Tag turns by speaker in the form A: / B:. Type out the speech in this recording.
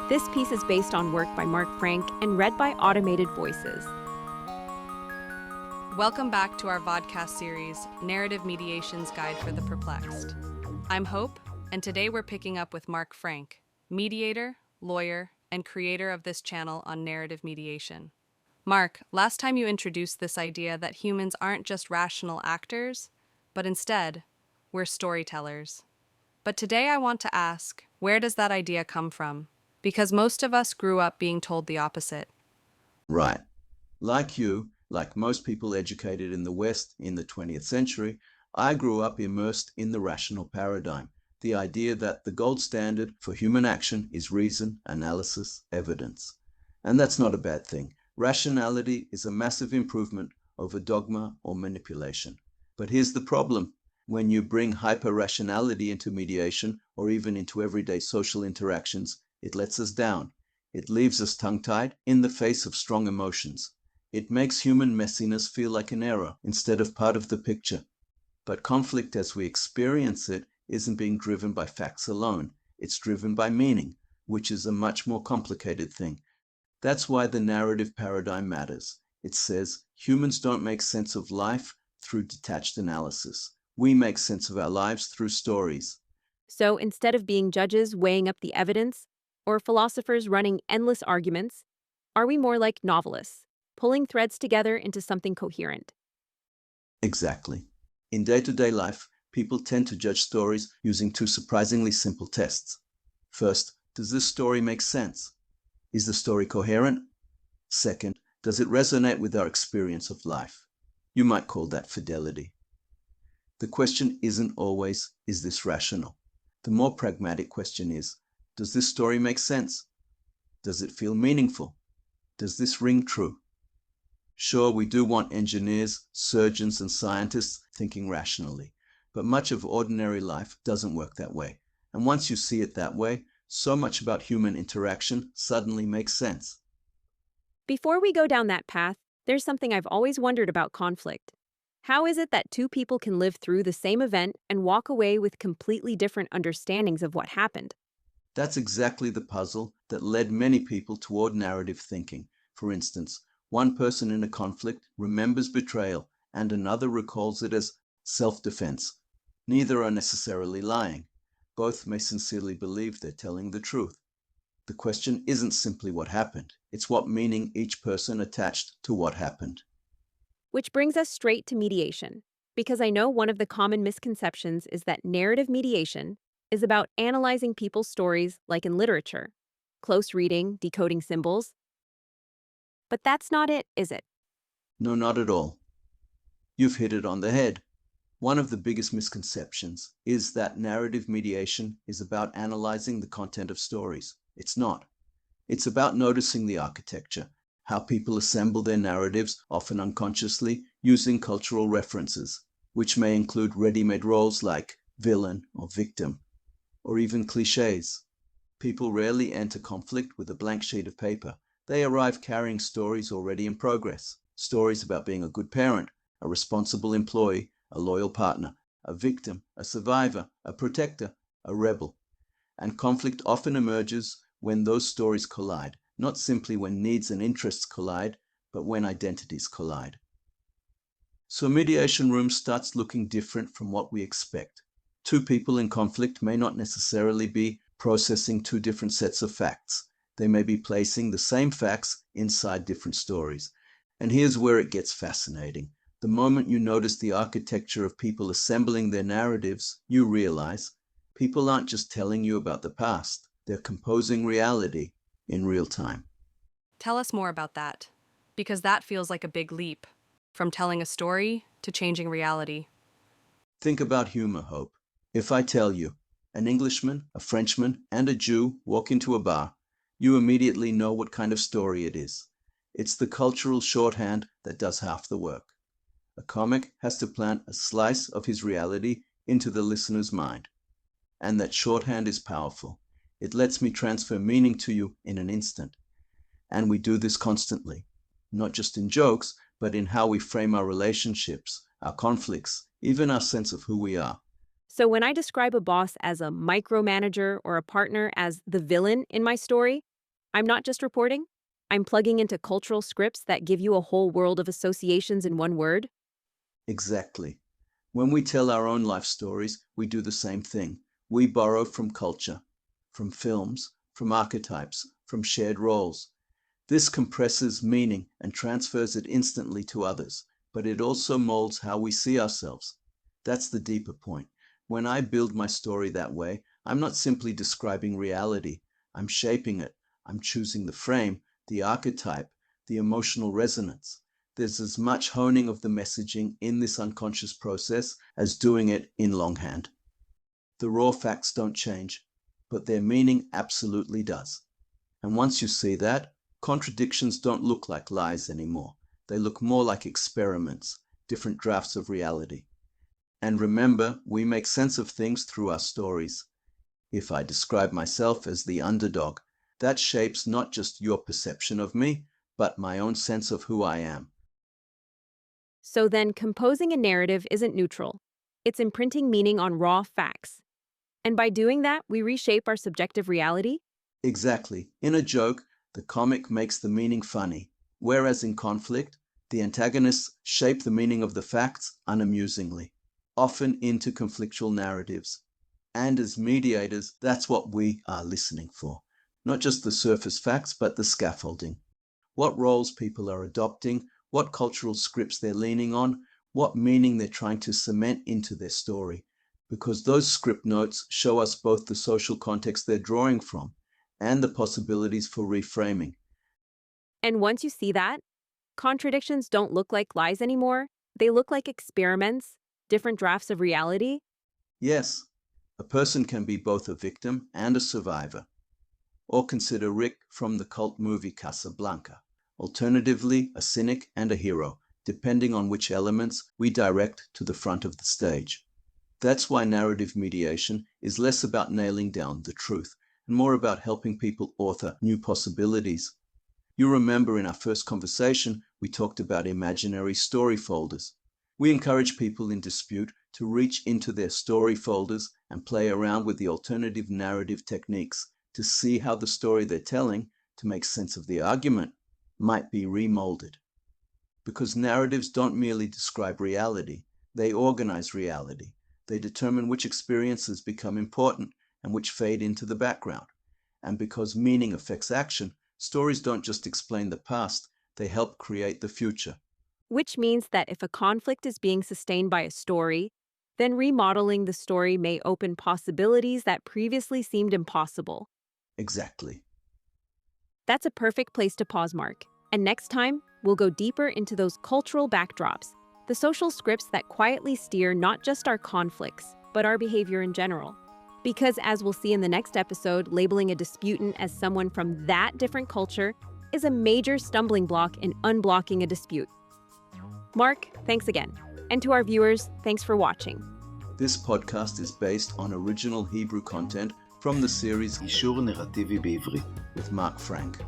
A: This piece is based on work by Mark Frank and read by Automated Voices.
B: Welcome back to our vodcast series, Narrative Mediation's Guide for the Perplexed. I'm Hope, and today we're picking up with Mark Frank, mediator, lawyer, and creator of this channel on narrative mediation. Mark, last time you introduced this idea that humans aren't just rational actors, but instead, we're storytellers. But today I want to ask, where does that idea come from? Because most of us grew up being told the opposite.
C: Right. Like most people educated in the West in the 20th century, I grew up immersed in the rational paradigm, the idea that the gold standard for human action is reason, analysis, evidence. And that's not a bad thing. Rationality is a massive improvement over dogma or manipulation. But here's the problem. When you bring hyper-rationality into mediation or even into everyday social interactions, it lets us down. It leaves us tongue-tied in the face of strong emotions. It makes human messiness feel like an error instead of part of the picture. But conflict as we experience it isn't being driven by facts alone. It's driven by meaning, which is a much more complicated thing. That's why the narrative paradigm matters. It says humans don't make sense of life through detached analysis. We make sense of our lives through stories.
A: So instead of being judges weighing up the evidence, or philosophers running endless arguments, are we more like novelists, pulling threads together into something coherent?
C: Exactly. In day-to-day life, people tend to judge stories using two surprisingly simple tests. First, does this story make sense? Is the story coherent? Second, does it resonate with our experience of life? You might call that fidelity. The question isn't always, is this rational? The more pragmatic question is, does this story make sense? Does it feel meaningful? Does this ring true? Sure, we do want engineers, surgeons, and scientists thinking rationally, but much of ordinary life doesn't work that way. And once you see it that way, so much about human interaction suddenly makes sense.
A: Before we go down that path, there's something I've always wondered about conflict. How is it that two people can live through the same event and walk away with completely different understandings of what happened?
C: That's exactly the puzzle that led many people toward narrative thinking. For instance, one person in a conflict remembers betrayal and another recalls it as self-defense. Neither are necessarily lying. Both may sincerely believe they're telling the truth. The question isn't simply what happened, it's what meaning each person attached to what happened.
A: Which brings us straight to mediation, because I know one of the common misconceptions is that narrative mediation is about analyzing people's stories like in literature, close reading, decoding symbols. But that's not it, is it?
C: No, not at all. You've hit it on the head. One of the biggest misconceptions is that narrative mediation is about analyzing the content of stories. It's not. It's about noticing the architecture, how people assemble their narratives, often unconsciously, using cultural references, which may include ready-made roles like villain or victim, or even cliches. People rarely enter conflict with a blank sheet of paper. They arrive carrying stories already in progress. Stories about being a good parent, a responsible employee, a loyal partner, a victim, a survivor, a protector, a rebel. And conflict often emerges when those stories collide, not simply when needs and interests collide, but when identities collide. So a mediation room starts looking different from what we expect. Two people in conflict may not necessarily be processing two different sets of facts. They may be placing the same facts inside different stories. And here's where it gets fascinating. The moment you notice the architecture of people assembling their narratives, you realize people aren't just telling you about the past. They're composing reality in real time.
B: Tell us more about that, because that feels like a big leap, from telling a story to changing reality.
C: Think about humor, Hope. If I tell you, an Englishman, a Frenchman, and a Jew walk into a bar, you immediately know what kind of story it is. It's the cultural shorthand that does half the work. A comic has to plant a slice of his reality into the listener's mind. And that shorthand is powerful. It lets me transfer meaning to you in an instant. And we do this constantly, not just in jokes, but in how we frame our relationships, our conflicts, even our sense of who we are.
A: So when I describe a boss as a micromanager or a partner as the villain in my story, I'm not just reporting, I'm plugging into cultural scripts that give you a whole world of associations in one word.
C: Exactly. When we tell our own life stories, we do the same thing. We borrow from culture, from films, from archetypes, from shared roles. This compresses meaning and transfers it instantly to others, but it also molds how we see ourselves. That's the deeper point. When I build my story that way, I'm not simply describing reality. I'm shaping it. I'm choosing the frame, the archetype, the emotional resonance. There's as much honing of the messaging in this unconscious process as doing it in longhand. The raw facts don't change, but their meaning absolutely does. And once you see that, contradictions don't look like lies anymore. They look more like experiments, different drafts of reality. And remember, we make sense of things through our stories. If I describe myself as the underdog, that shapes not just your perception of me, but my own sense of who I am.
A: So then, composing a narrative isn't neutral. It's imprinting meaning on raw facts. And by doing that, we reshape our subjective reality.
C: Exactly. In a joke, the comic makes the meaning funny, whereas in conflict, the antagonists shape the meaning of the facts unamusingly, often into conflictual narratives. And as mediators, that's what we are listening for. Not just the surface facts, but the scaffolding. What roles people are adopting, what cultural scripts they're leaning on, what meaning they're trying to cement into their story. Because those script notes show us both the social context they're drawing from and the possibilities for reframing.
A: And once you see that, contradictions don't look like lies anymore. They look like experiments, different drafts of reality.
C: Yes, a person can be both a victim and a survivor. Or consider Rick from the cult movie Casablanca. Alternatively, a cynic and a hero, depending on which elements we direct to the front of the stage. That's why narrative mediation is less about nailing down the truth and more about helping people author new possibilities. You remember in our first conversation, we talked about imaginary story folders. We encourage people in dispute to reach into their story folders and play around with the alternative narrative techniques to see how the story they're telling, to make sense of the argument, might be remolded. Because narratives don't merely describe reality, they organize reality. They determine which experiences become important and which fade into the background. And because meaning affects action, stories don't just explain the past, they help create the future.
A: Which means that if a conflict is being sustained by a story, then remodeling the story may open possibilities that previously seemed impossible.
C: Exactly.
A: That's a perfect place to pause, Mark. And next time, we'll go deeper into those cultural backdrops, the social scripts that quietly steer not just our conflicts, but our behavior in general. Because as we'll see in the next episode, labeling a disputant as someone from that different culture is a major stumbling block in unblocking a dispute. Mark, thanks again. And to our viewers, thanks for watching.
C: This podcast is based on original Hebrew content from the series
D: אישור נרטיבי בעברית.
C: with Mark Frank.